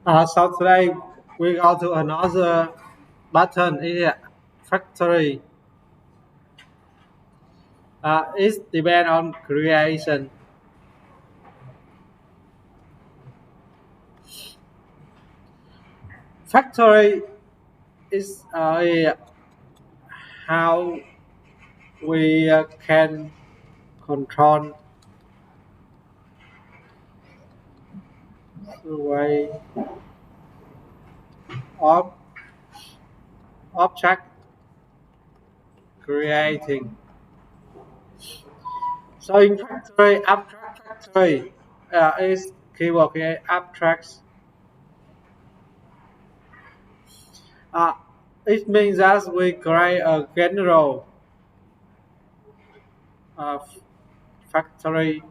So today we go to another button here, factory. It depends on creation. Factory is how we can control the way of object creating. So in factory, abstract factory is keyword here, abstract. Uh, it means that we create a general uh, factory.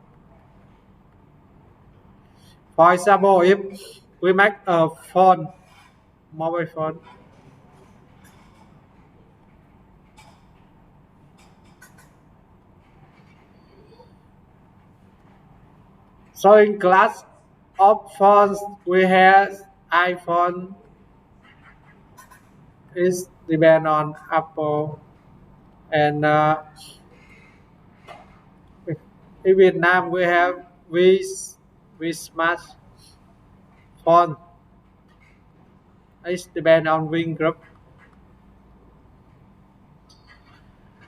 For example, if we make a phone, mobile phone, so in class of phones, we have iPhone is depend on Apple, and in Vietnam we have we smartphone is depend on Vingroup.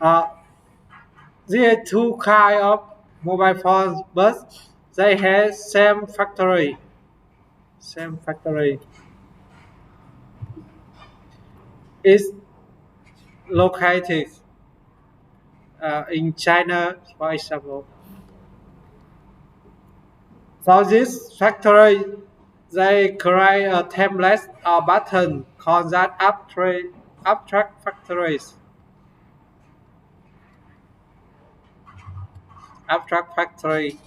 Uh, there are two kind of mobile phones, but they have same factory. Same factory is located in China, for example. So this factory, they create a template or button called that abstract factories. Abstract factory.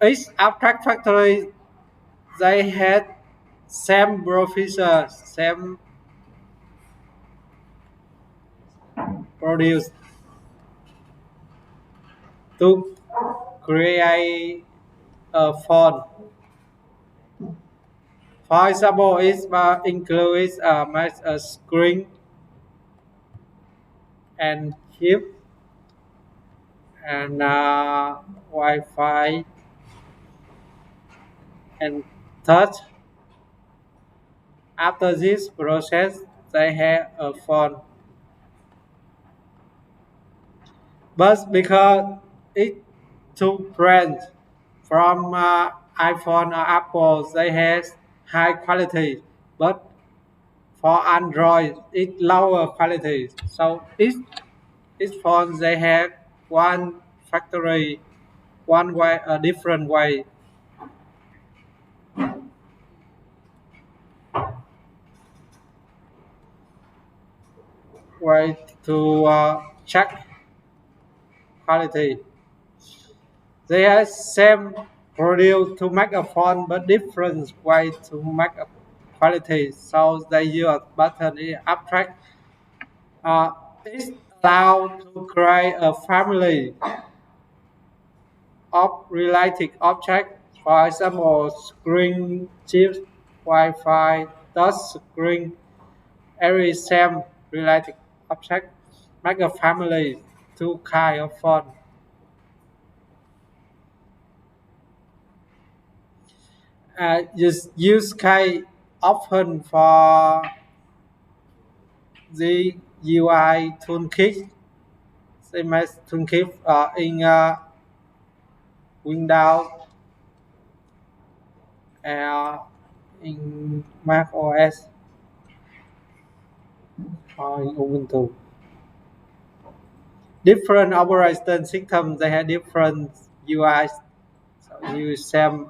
Each abstract factory, they had same professor, same produce to create a font. For example, it includes a screen and chip and Wi-Fi and touch. After this process, they have a phone. But because it took brands from iPhone or Apple, they have high quality. But for Android, it lower quality. So each phone they have one factory, one way, a different way to check quality. They are same produce to make a phone, but different way to make a quality. So they use button in abstract. Uh, it's allowed to create a family of related objects. For example, screen, chips, Wi-Fi, touch screen, every same related object make a family two kind of phone. Use K often for the UI toolkit, same as toolkit in Windows and in Mac OS or in Ubuntu. Different operating systems they have different UIs, so use same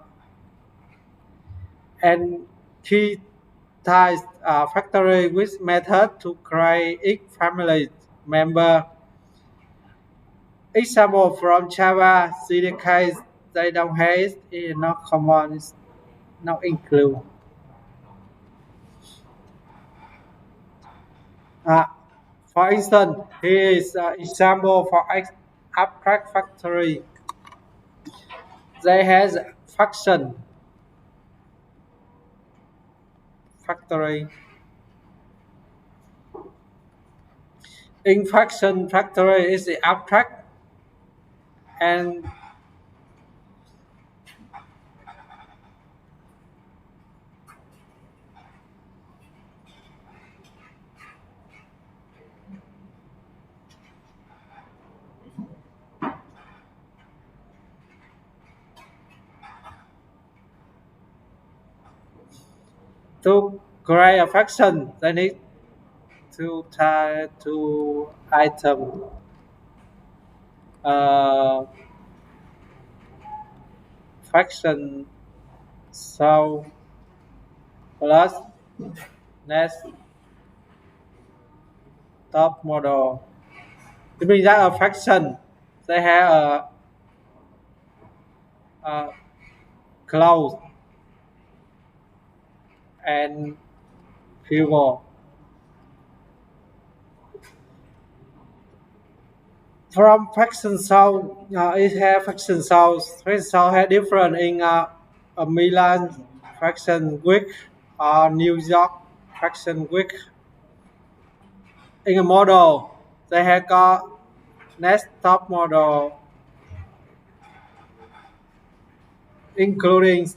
and key ties factory with method to create each family member. Example from Java, CDK, they don't have is not common, it's not include. Uh, for instance, here is an example for abstract factory. They has function factory. Infection factory is the abstract and to create a fraction they need to tie two item uh, fraction so plus next top model. It means that a fraction they have a close and pivot. From fraction sound, it has fraction sounds. Fraction sound have different in a Milan fraction week or New York fraction week. In a model, they have got next top model, including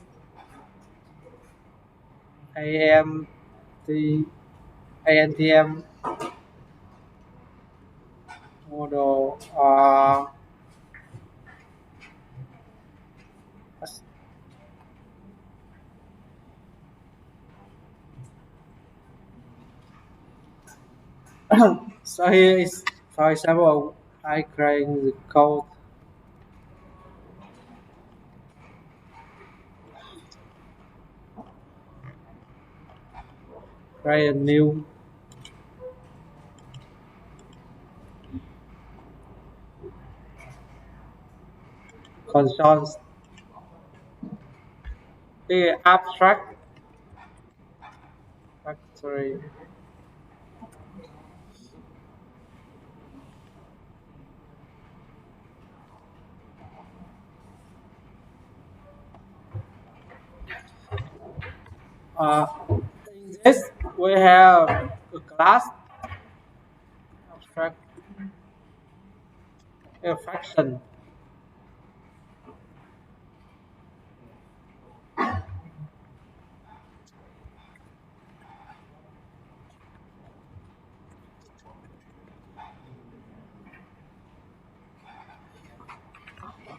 AMT, ANTM model. So here is, for example, I create the code, create a new console. The abstract factory. In this, we have a class abstract a fraction.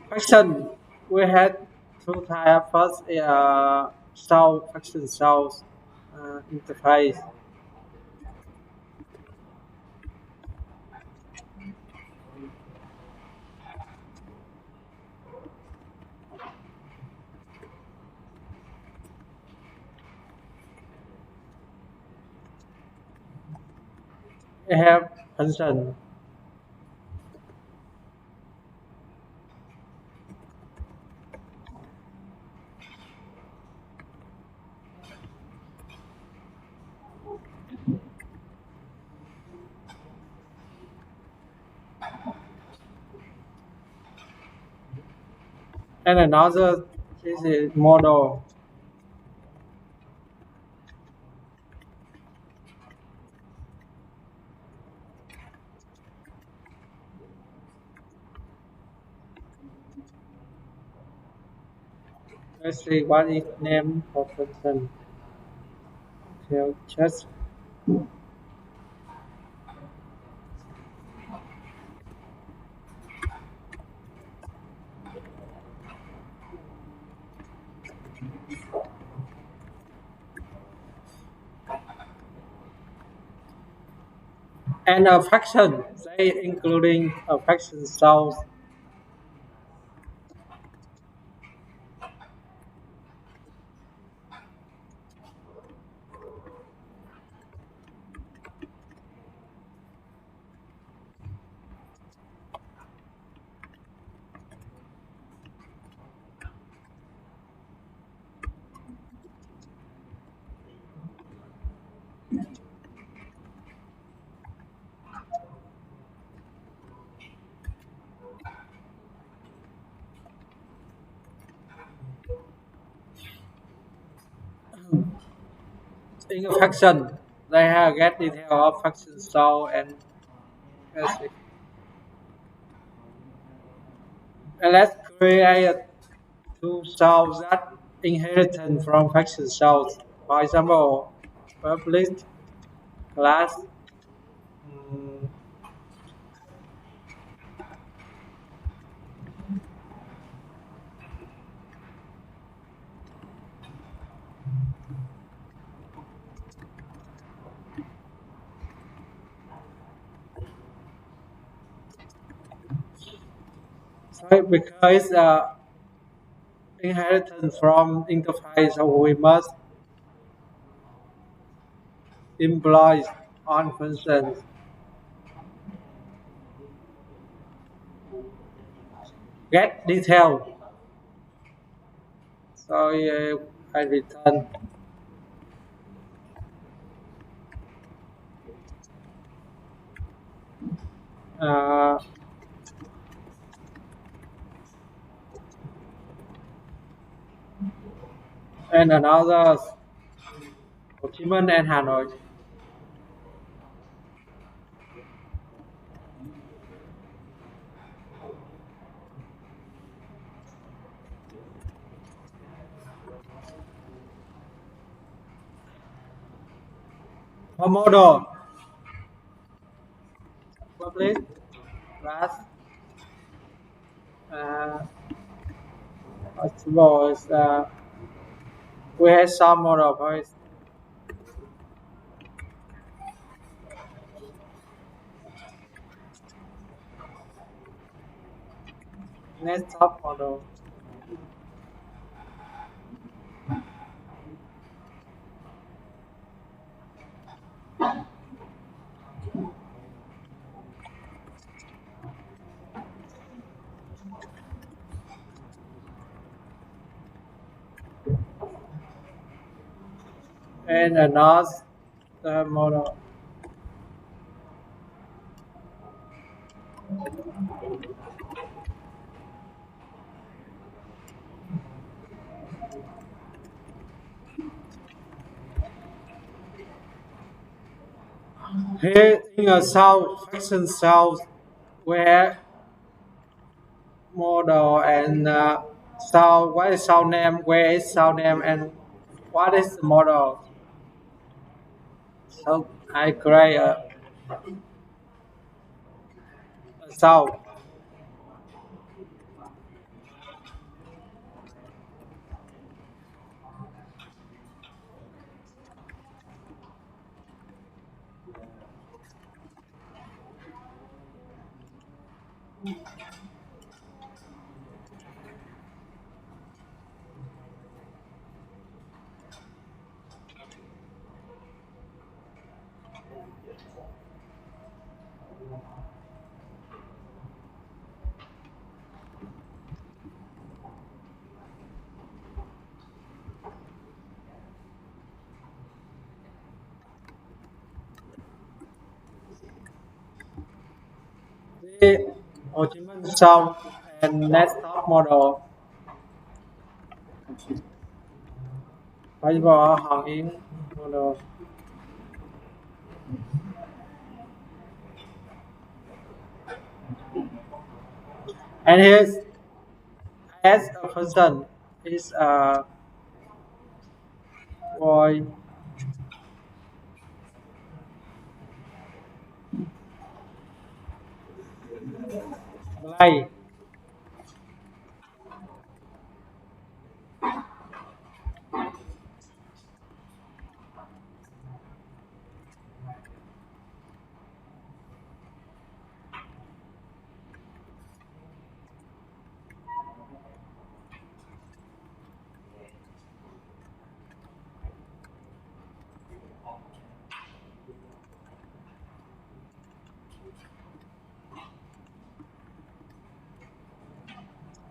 Fraction, we had two types. First, cell fraction cells interface. We have function. And another is a model. Let's see what is name for function. So just and a fraction, say including a fraction cells. In a faction, they have get detail of faction style and basic. And let's create two styles that inherit from faction styles. For example, public class. mm, so because inheritance from interface, so we must employ on functions. Get detail. So I return uh, and another Ho Chi Minh and Hanoi. For model, public class uh, possible is we have some model points. Next top model. And another model. Here in a south faction cells where model and sound what is sound name, where is sound name, and what is the model. So I create a sound. The Ho Chi Minh sound and next top model. Phải bỏ Hồng Yến model. And here's as a person is a boy play.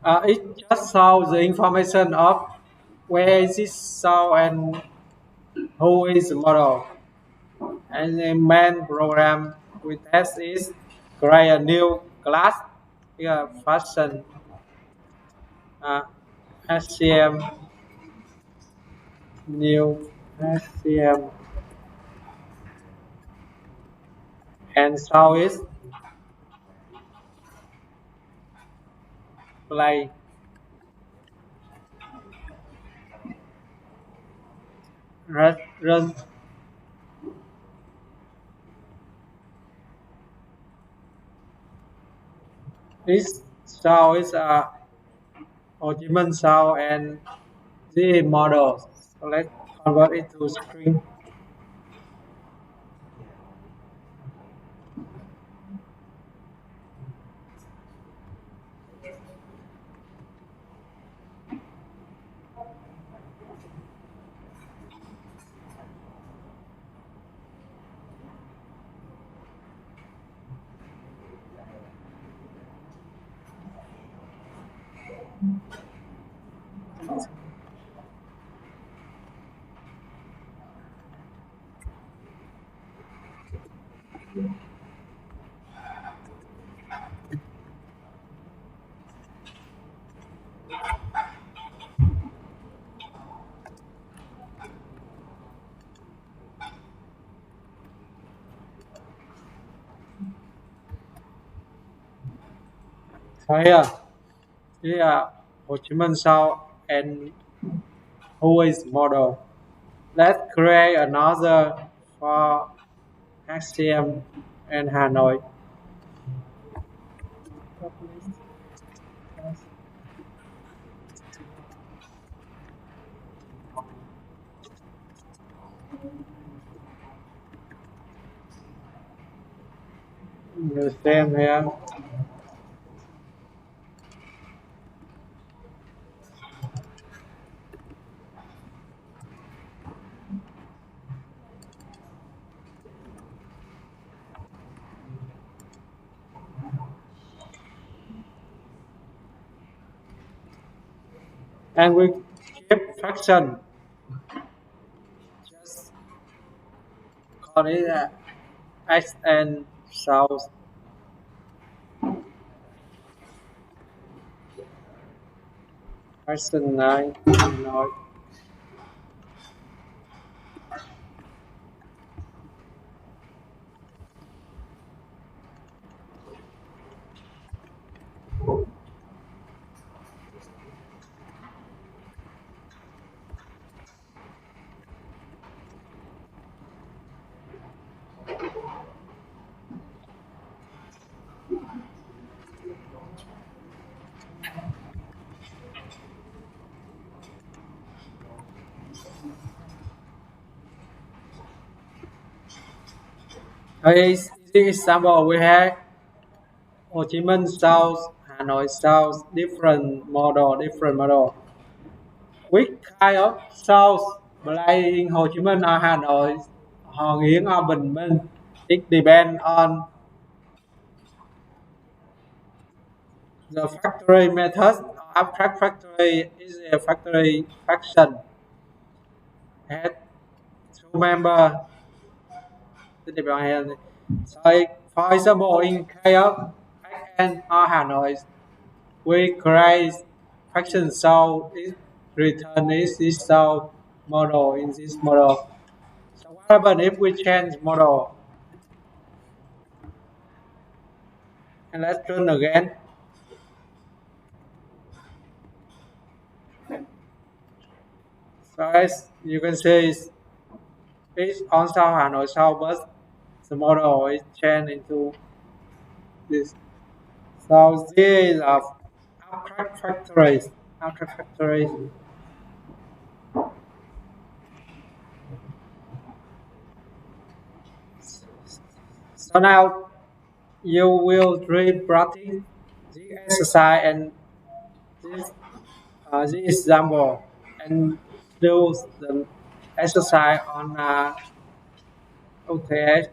It just shows the information of where is this sound and who is the model. And the main program we test is create a new class here fashion SCM new SCM and south is play. Run. This south is Ho Chi Minh South and the model. So let's convert it to string. So here Ho Chi Minh South and Hui's model. Let's create another for HCM and Hanoi. The same here. And we keep fraction. Just call it X and South. Fraction 9. Hanoi. Okay, this example we have Ho Chi Minh South, Hanoi South, different model. Which kind of South play in Ho Chi Minh or Hanoi, Hòn Yến or Bình Minh? It depends on the factory method. Abstract factory is a factory fraction. Has two members. It depends. So, for example, in case of and or Hanoi, we create fraction so it return is this so model in this model. So what happens if we change model and let's run again? So as you can see, it's on South Hanoi South, but the model is changed into this. So this is of abstract factories. Abstract factories. So now you will practice this exercise and this this example and do the exercise on OTH